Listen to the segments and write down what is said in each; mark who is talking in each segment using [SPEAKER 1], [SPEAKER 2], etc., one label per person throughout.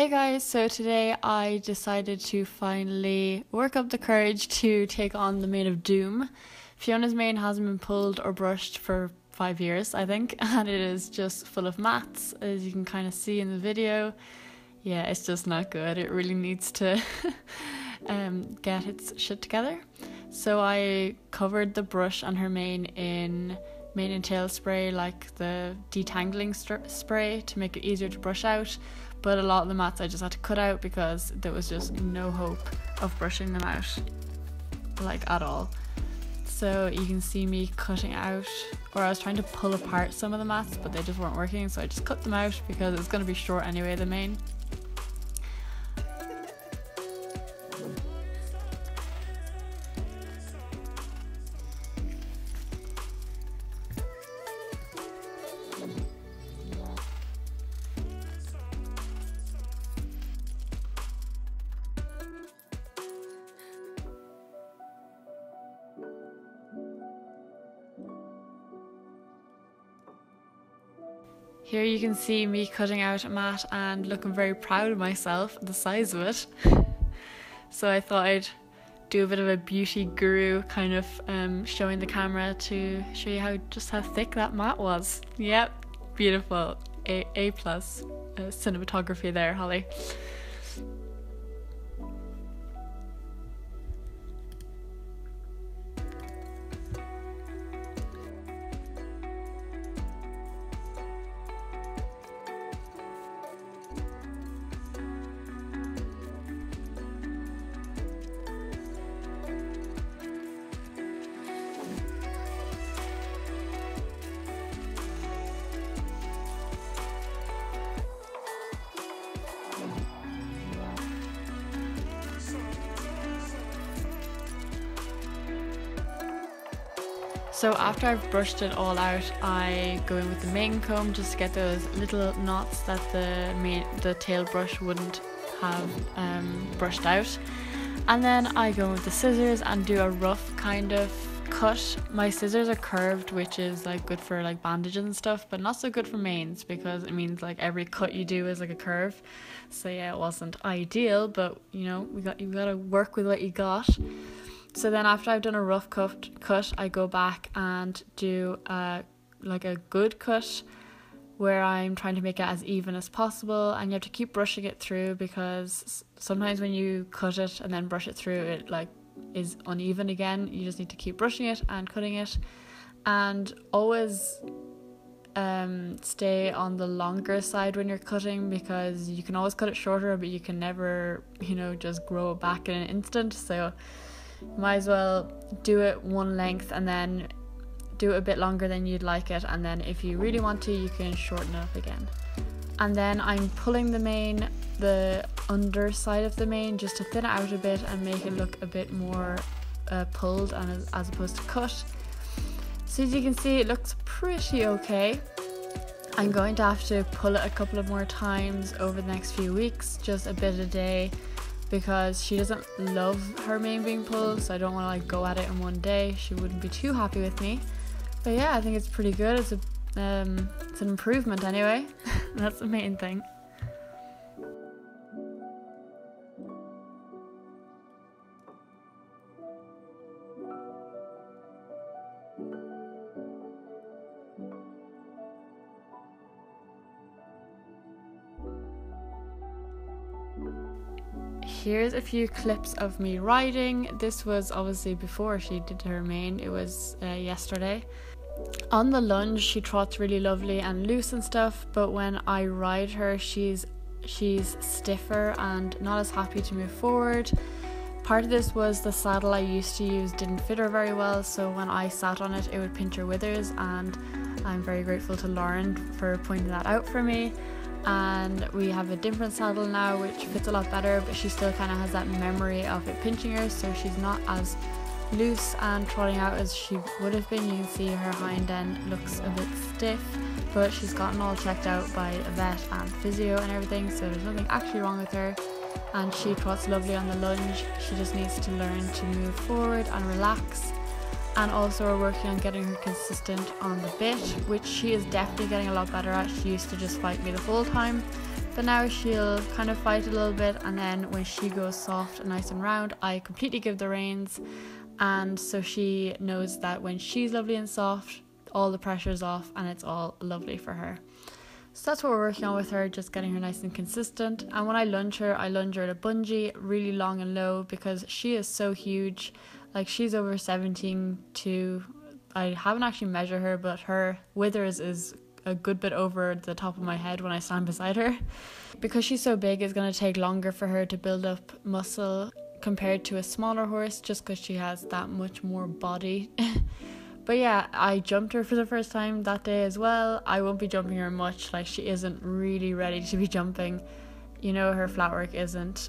[SPEAKER 1] Hey guys, so today I decided to finally work up the courage to take on the mane of doom. Fiona's mane hasn't been pulled or brushed for 5 years, I think, and it is just full of mats, as you can kind of see in the video. Yeah, it's just not good. It really needs to get its shit together. So I covered the brush and her mane in mane and tail spray, like the detangling spray, to make it easier to brush out. But a lot of the mats I just had to cut out because there was just no hope of brushing them out, like at all. So you can see me cutting out, or I was trying to pull apart some of the mats, but they just weren't working, so I just cut them out because it's going to be short anyway, the mane. Here you can see me cutting out a mat and looking very proud of myself, the size of it. So I thought I'd do a bit of a beauty guru kind of showing the camera to show you how thick that mat was. Yep, beautiful. A plus cinematography there, Holly. So after I've brushed it all out, I go in with the mane comb just to get those little knots that the tail brush wouldn't have brushed out. And then I go in with the scissors and do a rough kind of cut. My scissors are curved, which is like good for like bandages and stuff, but not so good for manes because it means like every cut you do is like a curve. So yeah, it wasn't ideal, but you know, you gotta work with what you got. So then after I've done a rough cut, I go back and do like a good cut where I'm trying to make it as even as possible, and you have to keep brushing it through because sometimes when you cut it and then brush it through, it like is uneven again. You just need to keep brushing it and cutting it, and always stay on the longer side when you're cutting, because you can always cut it shorter but you can never, you know, just grow it back in an instant. So might as well do it one length and then do it a bit longer than you'd like it, and then if you really want to, you can shorten it up again. And then I'm pulling the mane, the underside of the mane, just to thin it out a bit and make it look a bit more pulled and as opposed to cut. So as you can see, it looks pretty okay. I'm going to have to pull it a couple of more times over the next few weeks, just a bit a day, because she doesn't love her mane being pulled, so I don't want to like go at it in one day. She wouldn't be too happy with me. But yeah, I think it's pretty good. It's an improvement anyway. That's the main thing. Here's a few clips of me riding. This was obviously before she did her mane. It was yesterday. On the lunge, she trots really lovely and loose and stuff, but when I ride her, she's stiffer and not as happy to move forward. Part of this was the saddle I used to use didn't fit her very well, so when I sat on it, it would pinch her withers, and I'm very grateful to Lauren for pointing that out for me. And we have a different saddle now which fits a lot better, but she still kind of has that memory of it pinching her, so she's not as loose and trotting out as she would have been. You can see her hind end looks a bit stiff, but she's gotten all checked out by a vet and physio and everything, so there's nothing actually wrong with her, and she trots lovely on the lunge. She just needs to learn to move forward and relax, and also we're working on getting her consistent on the bit, which she is definitely getting a lot better at. She used to just fight me the whole time, But now she'll kind of fight a little bit, and then when she goes soft and nice and round, I completely give the reins, and so she knows that when she's lovely and soft, all the pressure's off and it's all lovely for her. So that's what we're working on with her, just getting her nice and consistent. And when I lunge her at a bungee, really long and low, because she is so huge. Like, she's over 17 too. I haven't actually measured her, but her withers is a good bit over the top of my head when I stand beside her. Because she's so big, it's going to take longer for her to build up muscle compared to a smaller horse, just because she has that much more body. But yeah, I jumped her for the first time that day as well. I won't be jumping her much, like, she isn't really ready to be jumping. You know, her flat work isn't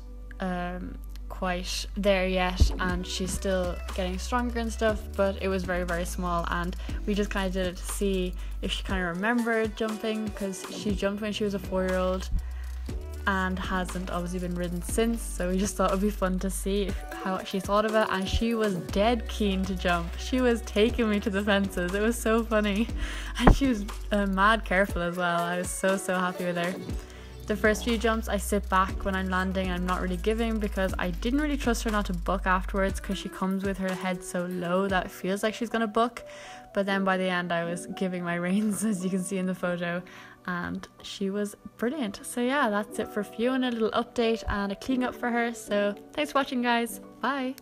[SPEAKER 1] quite there yet, and she's still getting stronger and stuff, but it was very, very small, and we just kind of did it to see if she kind of remembered jumping, because she jumped when she was a 4-year-old and hasn't obviously been ridden since, so we just thought it would be fun to see how she thought of it. And she was dead keen to jump. She was taking me to the fences. It was so funny, and she was mad careful as well. I was so happy with her. The first few jumps I sit back when I'm landing. I'm not really giving, because I didn't really trust her not to buck afterwards, because she comes with her head so low that it feels like she's gonna buck. But then by the end I was giving my reins, as you can see in the photo, and she was brilliant. So yeah, that's it for Fiona, a little update and a clean up for her. So thanks for watching, guys. Bye.